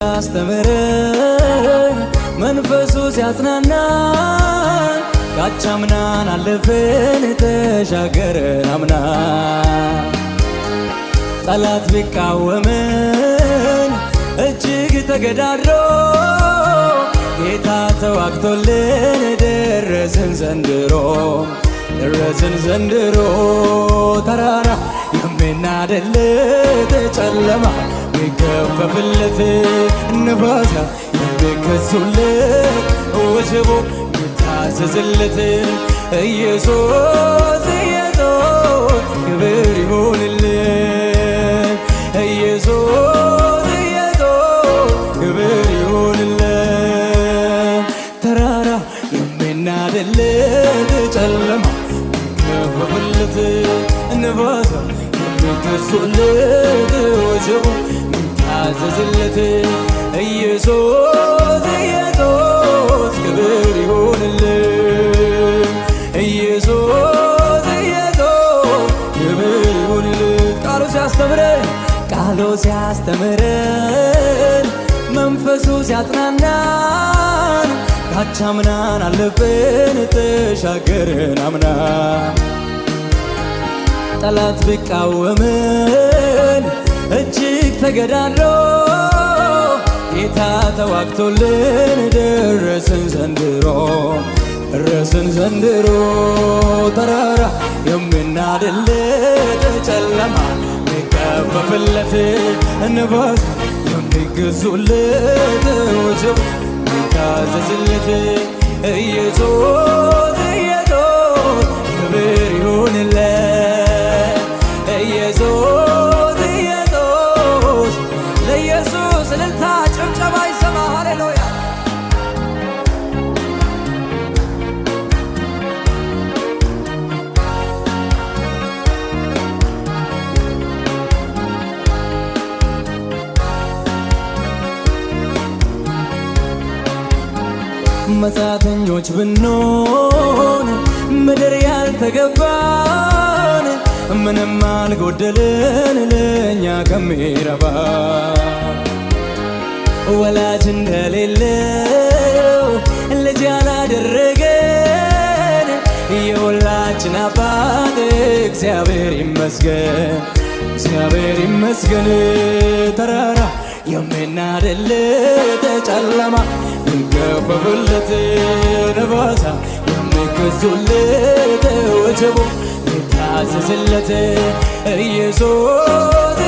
ያስተምረን መንፈሱ ሲያጽናናን ካቻምናን አለፈን ተሻገረን አምና ጠላት ቢቃወመን እጅግ ተገዳድሮ ጌታ ተዋግቶልን ደረስን ዘንድሮ ተራራ የሚናደለት ጨለማ ሚገፈፍለት ንፋሳ የሚከሱለት ወጀቡ ሚታዘዝለት ኢየሱስ ክብር ይሁንልን ኢየሱስ ክብር ይሁንልን ተራራ የሚናደለት ጨለማ ሚገፈፍለት ንፋሳ የሚከሱለት ወጀቡ ሚታዘዝለት ኢየሱስ ክብር ይሁንልን ኢየሱስ ክብር ይሁንልን ቃሉ ሲያስተምረን መንፈሱ ሲያጽናናን ካቻምናን አለፈን ተሻገረን አምና ጠላት ቢቃወመን እጅግ ተገዳድሮ ጌታ ተዋግቶልን ደረስን ዘንድሮ ተራራ የሚናድለት ጨለማ ሚገፈፍለት ንፋስ የሚገዙለት ወጀብ ሚታዘዝለት ኢየሱስ ክብር ይሁንለት ኢየሱስ ለኢየሱስ እልልታ ጭብጨባ ይሰማ ሃሌሉያ መጻተኞች ብንሆን ምድር ያልተገባን ምንም አልጎደልን ለእኛ ከሚረባ ወላጅ እንደሌለው ልጅ ያላደረገን የሁላችን አባት እግዚአብሔር ይመስገን ተራራ የሚናድለት ጨለማ ሚገፈፍለት ንፋሳ የሚገዙለት ወጀቡ ሚታዘዝለት ኢየሱስ